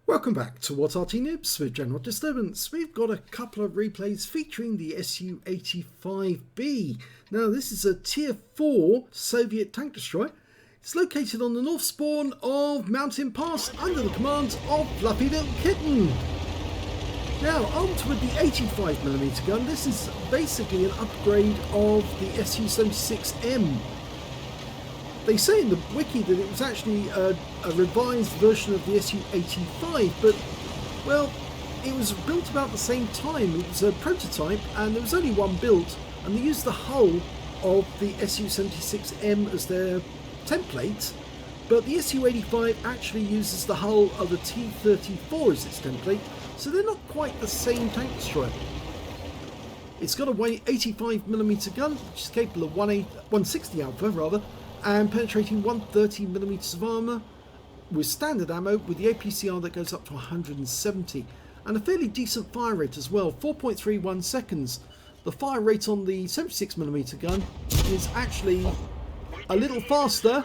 Welcome back to What Arty Noobs with General Disturbance. We've got a couple of replays featuring the SU-85B. Now this is a Tier 4 Soviet tank destroyer. It's located on the north spawn of Mountain Pass under the command of Fluffylilkitten. Now armed with the 85mm gun, this is basically an upgrade of the SU-76M. They say in the wiki that it was actually a revised version of the SU-85, but, well, it was built about the same time. It was a prototype, and there was only one built, and they used the hull of the SU-76M as their template, but the SU-85 actually uses the hull of the T-34 as its template, so they're not quite the same tank destroyer. It's got a 85mm gun, which is capable of 160 alpha, rather, and penetrating 130mm of armour with standard ammo with the APCR that goes up to 170, and a fairly decent fire rate as well, 4.31 seconds. The fire rate on the 76mm gun is actually a little faster,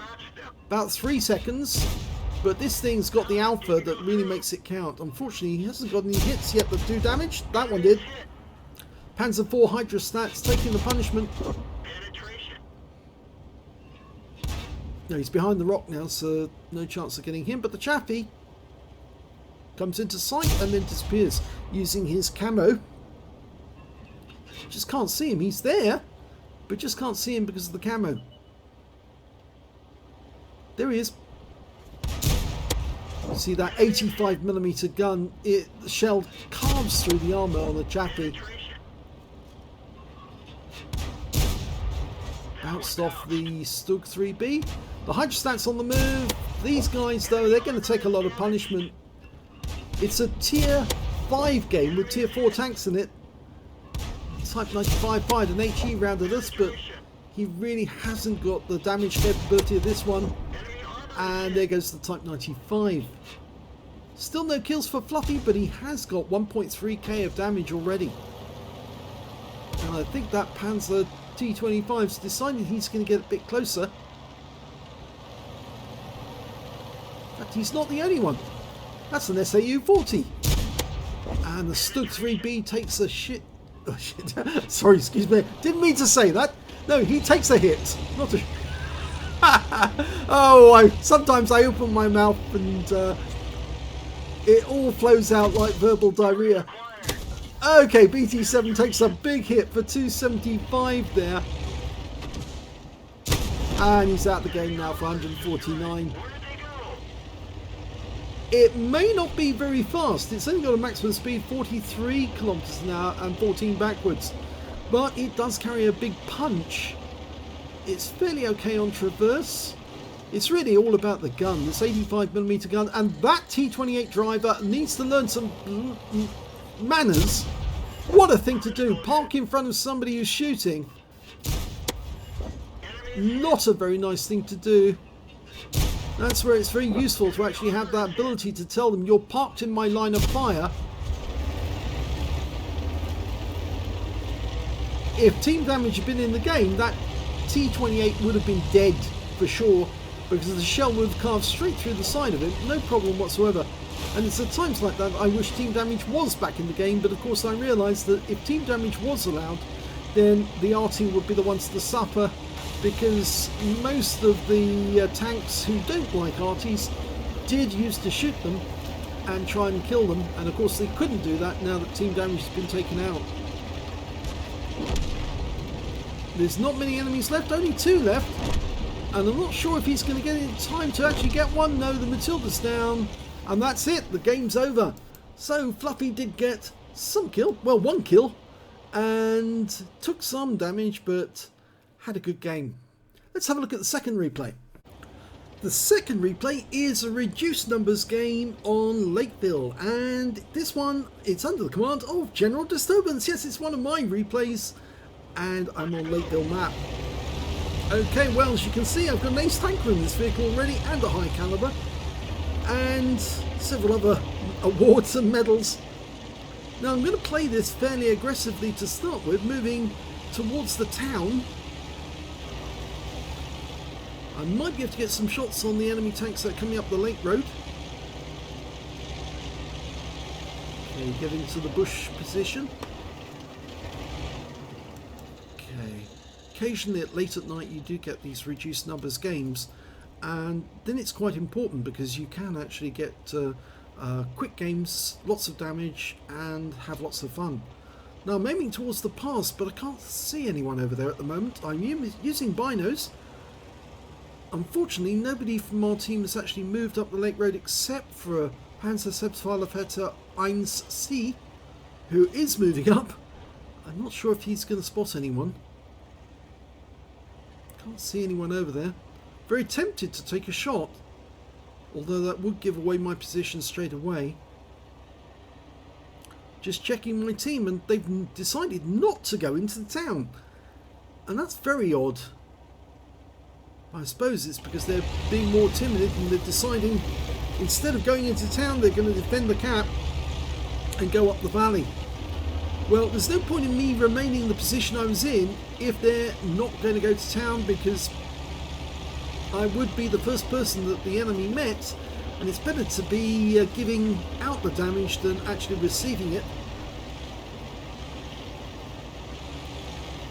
about 3 seconds, but this thing's got the alpha that really makes it count. Unfortunately, he hasn't got any hits yet that do damage. That one did. Panzer IV Hydra stats taking the punishment. No, he's behind the rock now, so no chance of getting him. But the Chaffee comes into sight and then disappears using his camo. Just can't see him. He's there, but just can't see him because of the camo. There he is. You see that 85mm gun? The shell carves through the armour on the Chaffee. Bounced off the Stug 3B. The Hydra stats on the move. These guys, though, they're going to take a lot of punishment. It's a Tier 5 game with Tier 4 tanks in it. Type 95 fired an HE round at us, but he really hasn't got the damage capability of this one. And there goes the Type 95. Still no kills for Fluffy, but he has got 1.3k of damage already. And I think that Panzer T25's decided he's going to get a bit closer. In fact, he's not the only one. That's an SAU-40. And the Stug 3B takes a shit. Oh, shit. Sorry, excuse me. Didn't mean to say that. No, he takes a hit. Not a. Oh, sometimes I open my mouth and it all flows out like verbal diarrhea. Okay, BT7 takes a big hit for 275 there. And he's out the game now for 149. It may not be very fast. It's only got a maximum speed 43 kilometers an hour and 14 backwards. But it does carry a big punch. It's fairly okay on traverse. It's really all about the gun, this 85mm gun. And that T28 driver needs to learn some manners. What a thing to do. Park in front of somebody who's shooting. Not a very nice thing to do. That's where it's very useful to actually have that ability to tell them you're parked in my line of fire. If team damage had been in the game, that T28 would have been dead for sure, because the shell would have carved straight through the side of it, no problem whatsoever. And it's at times like that I wish team damage was back in the game, but of course I realise that if team damage was allowed, then the Arty would be the ones to suffer, because most of the tanks who don't like Arties did used to shoot them and try and kill them, and of course they couldn't do that now that team damage has been taken out. There's not many enemies left, only 2 left, and I'm not sure if he's going to get in time to actually get one. No, the Matilda's down, and that's it, the game's over. So Fluffy did get some kill, well, 1 kill, and took some damage, but had a good game. Let's have a look at the second replay. The second replay is a reduced numbers game on Lakeville, and this one, it's under the command of General Disturbance. Yes, it's one of my replays, and I'm on Lakeville map. Okay, well, as you can see, I've got an ace tanker in this vehicle already, and a high caliber, and several other awards and medals. Now I'm going to play this fairly aggressively to start with, moving towards the town. I might be able to get some shots on the enemy tanks that are coming up the lake road. Okay, get into the bush position. Okay. Occasionally late at night you do get these reduced numbers games, and then it's quite important because you can actually get quick games, lots of damage, and have lots of fun. Now I'm aiming towards the pass, but I can't see anyone over there at the moment. I'm using binos. Unfortunately, nobody from our team has actually moved up the Lake Road except for Panzersetzfallervetter 1C, who is moving up. I'm not sure if he's going to spot anyone. Can't see anyone over there. Very tempted to take a shot, although that would give away my position straight away. Just checking my team, and they've decided not to go into the town, and that's very odd. I suppose it's because they're being more timid and they're deciding instead of going into town they're going to defend the cap and go up the valley. Well, there's no point in me remaining in the position I was in if they're not going to go to town, because I would be the first person that the enemy met, and it's better to be giving out the damage than actually receiving it.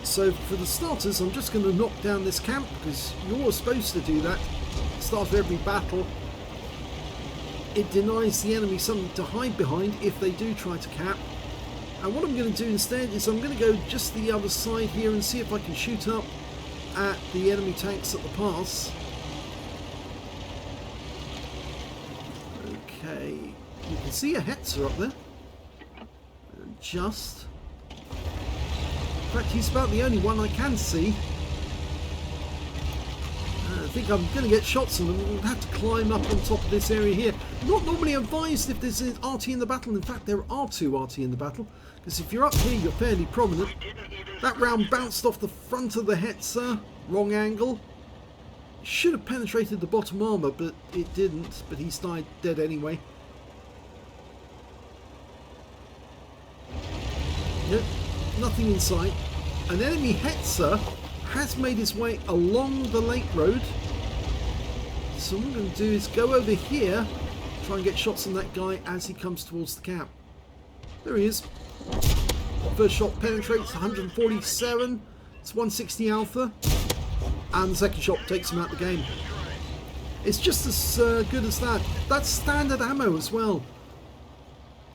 So for the starters, I'm just going to knock down this camp, because you're supposed to do that at the start of every battle. It denies the enemy something to hide behind if they do try to cap. And what I'm going to do instead is I'm going to go just the other side here and see if I can shoot up at the enemy tanks at the pass. Okay, you can see a Hetzer up there. Just. In fact, he's about the only one I can see. I think I'm going to get shots on them. We'll have to climb up on top of this area here. Not normally advised if there's an Arty in the battle. In fact, there are two Arty in the battle, because if you're up here, you're fairly prominent. That round bounced off the front of the Hetzer. Wrong angle. Should have penetrated the bottom armour, but it didn't. But he's died dead anyway. Yep, nothing in sight. An enemy Hetzer has made his way along the lake road. So what I'm going to do is go over here, try and get shots on that guy as he comes towards the cap. There he is. First shot penetrates, 147. It's 160 alpha. And the second shot takes him out of the game. It's just as good as that. That's standard ammo as well.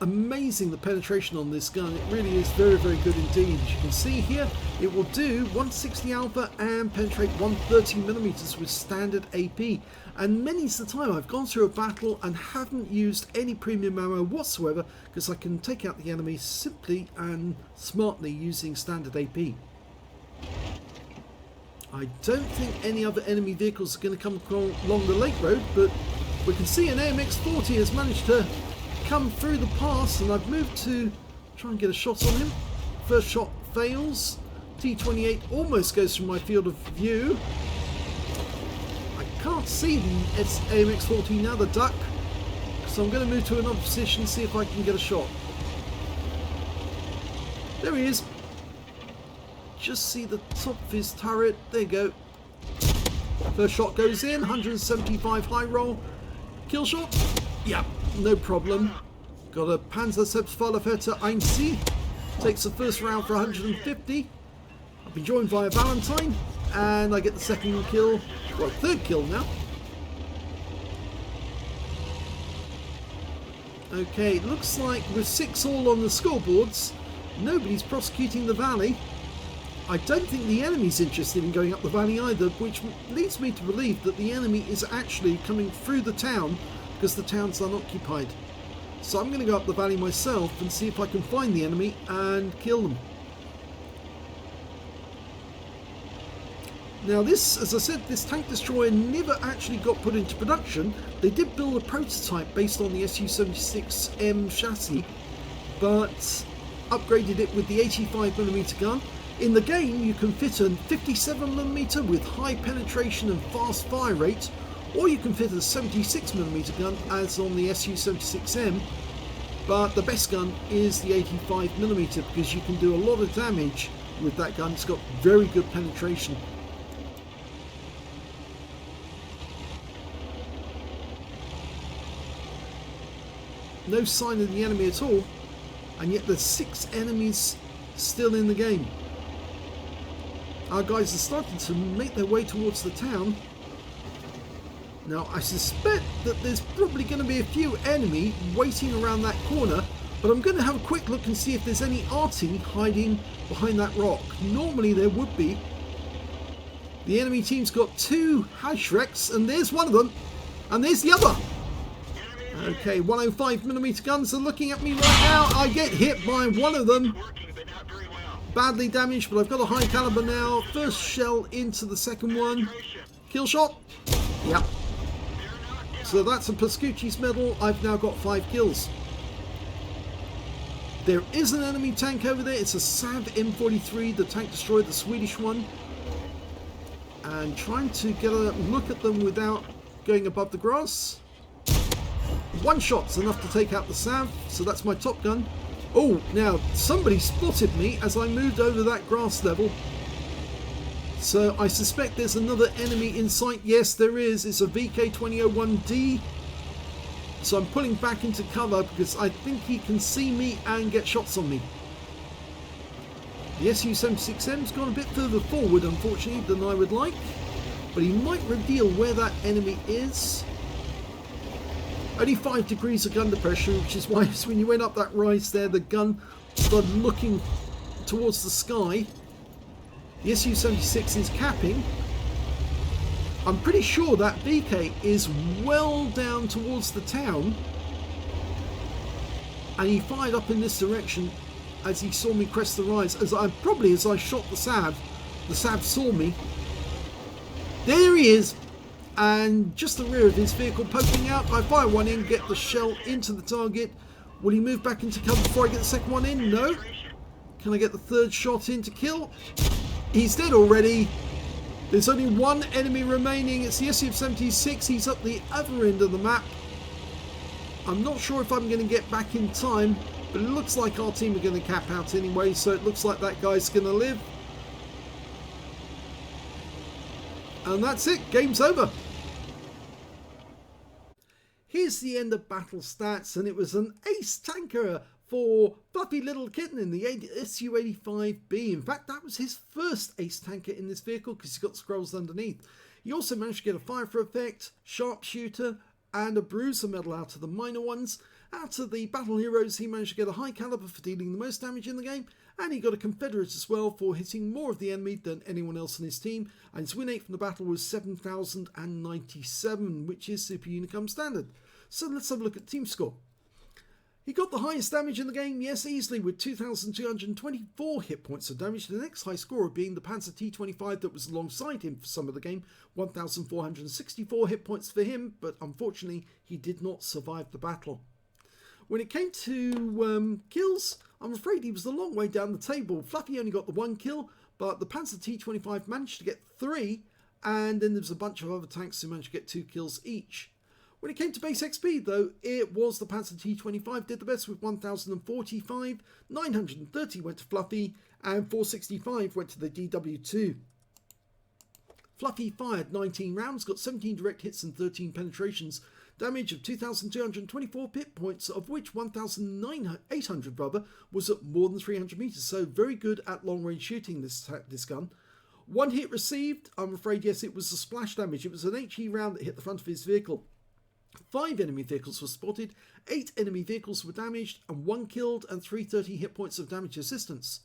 Amazing the penetration on this gun. It really is very, very good indeed. As you can see here, it will do 160 alpha and penetrate 130mm with standard AP. And many's the time I've gone through a battle and haven't used any premium ammo whatsoever, because I can take out the enemy simply and smartly using standard AP. I don't think any other enemy vehicles are going to come along the lake road, but we can see an AMX-40 has managed to come through the pass, and I've moved to try and get a shot on him. First shot fails. T-28 almost goes from my field of view. I can't see the AMX-40 now, the duck, so I'm going to move to another position and see if I can get a shot. There he is. Just see the top of his turret. There you go. First shot goes in. 175 high roll. Kill shot. Yep, no problem. Got a Panzersetzfallervetter 1C. Takes the first round for 150. I've been joined by a Valentine, and I get the second kill. Well, third kill now. Okay, it looks like with 6 all on the scoreboards, nobody's prosecuting the valley. I don't think the enemy's interested in going up the valley either, which leads me to believe that the enemy is actually coming through the town because the town's unoccupied. So I'm going to go up the valley myself and see if I can find the enemy and kill them. Now this, as I said, this tank destroyer never actually got put into production. They did build a prototype based on the SU-85B chassis, but upgraded it with the 85mm gun. In the game you can fit a 57mm with high penetration and fast fire rate, or you can fit a 76mm gun as on the SU-76M, but the best gun is the 85mm because you can do a lot of damage with that gun. It's got very good penetration. No sign of the enemy at all. and yet there's 6 enemies still in the game. Our guys are starting to make their way towards the town. Now I suspect that there's probably going to be a few enemy waiting around that corner, but I'm going to have a quick look and see if there's any Arty hiding behind that rock. Normally there would be. The enemy team's got 2 Hashreks, and there's one of them, and there's the other. Okay, 105mm guns are looking at me right now. I get hit by one of them. Badly damaged, but I've got a high caliber now. First shell into the second one. Kill shot. Yep. So that's a Pascucci's medal. I've now got 5 kills. There is an enemy tank over there. It's a SAV M43, the tank destroyer, the Swedish one. And trying to get a look at them without going above the grass. One shot's enough to take out the SAV, so that's my top gun. Oh, now somebody spotted me as I moved over that grass level. So I suspect there's another enemy in sight. Yes, there is. It's a VK2001D. So I'm pulling back into cover because I think he can see me and get shots on me. The SU-76M's gone a bit further forward, unfortunately, than I would like. But he might reveal where that enemy is. Only 5 degrees of gun pressure, which is why when you went up that rise there, the gun started looking towards the sky. The SU-76 is capping. I'm pretty sure that VK is well down towards the town. And he fired up in this direction as he saw me crest the rise. As I shot the SAV saw me. There he is. And just the rear of his vehicle poking out. I fire one in, get the shell into the target. Will he move back into cover before I get the second one in? No. Can I get the third shot in to kill? He's dead already. There's only one enemy remaining. It's the SU-76. He's up the other end of the map. I'm not sure if I'm going to get back in time, but it looks like our team are going to cap out anyway, so it looks like that guy's going to live. And that's it. Game's over. Here's the end of battle stats, and it was an ace tanker for Fluffylilkitten in the SU-85B. In fact, that was his first ace tanker in this vehicle because he's got scrolls underneath. He also managed to get a fire for effect, sharpshooter, and a bruiser medal out of the minor ones. Out of the battle heroes, he managed to get a high caliber for dealing the most damage in the game, and he got a Confederate as well for hitting more of the enemy than anyone else in his team, and his win rate from the battle was 7,097, which is Super Unicum standard. So let's have a look at team score. He got the highest damage in the game, yes, easily, with 2,224 hit points of damage. The next high scorer being the Panzer T25 that was alongside him for some of the game, 1,464 hit points for him, but unfortunately he did not survive the battle. When it came to kills, I'm afraid he was a long way down the table. Fluffy only got the 1 kill, but the Panzer T25 managed to get 3, and then there was a bunch of other tanks who managed to get 2 kills each. When it came to base XP, though, it was the Panzer T25 did the best with 1,045, 930 went to Fluffy, and 465 went to the DW2. Fluffy fired 19 rounds, got 17 direct hits and 13 penetrations, damage of 2,224 hit points, of which 1,800 was at more than 300 meters, so very good at long range shooting, this gun. 1 hit received, I'm afraid, yes, it was a splash damage. It was an HE round that hit the front of his vehicle. 5 enemy vehicles were spotted, 8 enemy vehicles were damaged, and 1 killed and 330 hit points of damage assistance.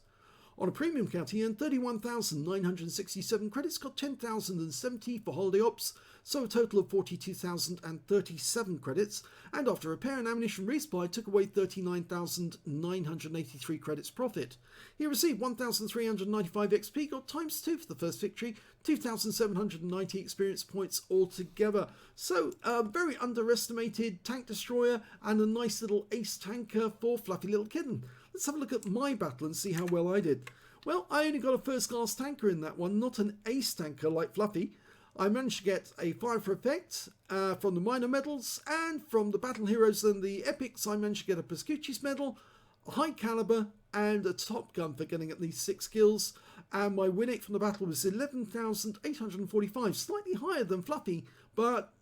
On a premium count, he earned 31,967 credits, got 10,070 for holiday ops, so a total of 42,037 credits, and after repair and ammunition resupply took away 39,983 credits profit. He received 1,395 XP, got ×2 for the first victory, 2,790 experience points altogether. So a very underestimated tank destroyer and a nice little ace tanker for Fluffylilkitten. Let's have a look at my battle and see how well I did. Well, I only got a first class tanker in that one, not an ace tanker like Fluffy. I managed to get a fire for effect from the minor medals, and from the battle heroes and the epics I managed to get a Pascucci's medal, a high caliber, and a top gun for getting at least 6 kills. And my win rate from the battle was 11,845, slightly higher than Fluffy, but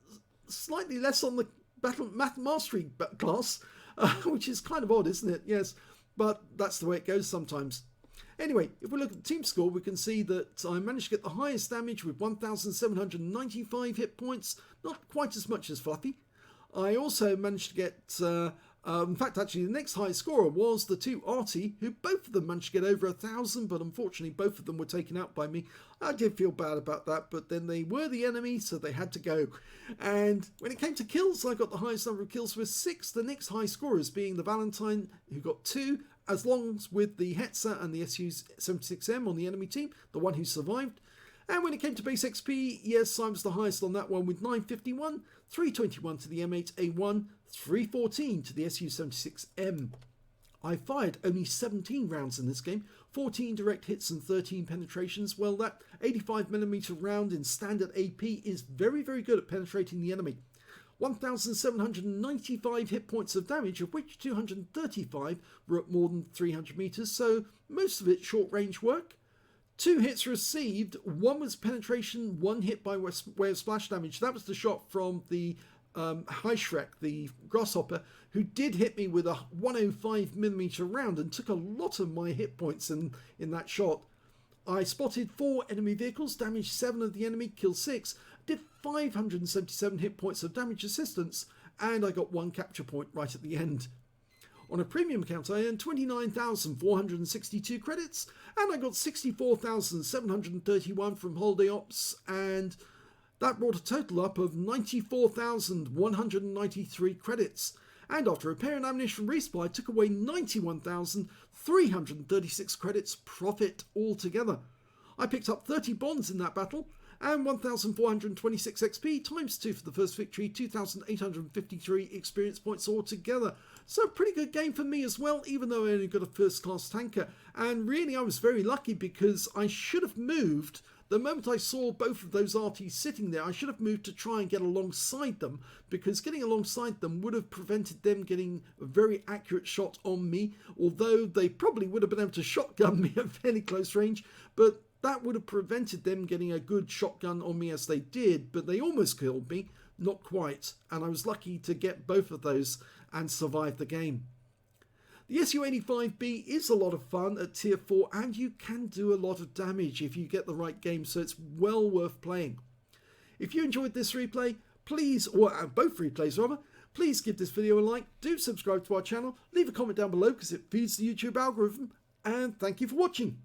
slightly less on the battle math mastery class, which is kind of odd, isn't it? Yes. but that's the way it goes sometimes. Anyway, if we look at the team score, we can see that I managed to get the highest damage with 1,795 hit points, not quite as much as Fluffy. I also managed to get, in fact, actually, the next highest scorer was the two Arty, who both of them managed to get over 1,000, but unfortunately, both of them were taken out by me. I did feel bad about that, but then they were the enemy, so they had to go. And when it came to kills, I got the highest number of kills with 6. The next high scorers being the Valentine, who got 2, as long as with the Hetzer and the SU-76M on the enemy team, the one who survived. And when it came to base XP, yes, I was the highest on that one with 951, 321 to the M8A1, 314 to the SU-76M. I fired only 17 rounds in this game, 14 direct hits and 13 penetrations. Well, that 85mm round in standard AP is very, very good at penetrating the enemy. 1,795 hit points of damage, of which 235 were at more than 300 meters, so most of it short range work. 2 hits received, 1 was penetration, 1 hit by way of splash damage. That was the shot from the High Shrek, the grasshopper, who did hit me with a 105mm round and took a lot of my hit points in that shot. I spotted 4 enemy vehicles, damaged 7 of the enemy, killed 6, did 577 hit points of damage assistance, and I got 1 capture point right at the end. On a premium account, I earned 29,462 credits, and I got 64,731 from Holiday Ops, and that brought a total up of 94,193 credits. And after repair and ammunition resupply, I took away 91,336 credits profit altogether. I picked up 30 bonds in that battle, and 1,426 XP times 2 for the first victory, 2,853 experience points altogether. So pretty good game for me as well, even though I only got a first class tanker. And really I was very lucky because I should have moved. The moment I saw both of those RTs sitting there, I should have moved to try and get alongside them, because getting alongside them would have prevented them getting a very accurate shot on me, although they probably would have been able to shotgun me at fairly close range, but that would have prevented them getting a good shotgun on me as they did, but they almost killed me, not quite, and I was lucky to get both of those and survive the game. The SU-85B is a lot of fun at tier 4, and you can do a lot of damage if you get the right game, so it's well worth playing. If you enjoyed this replay, please, or both replays rather, please give this video a like, do subscribe to our channel, leave a comment down below because it feeds the YouTube algorithm, and thank you for watching.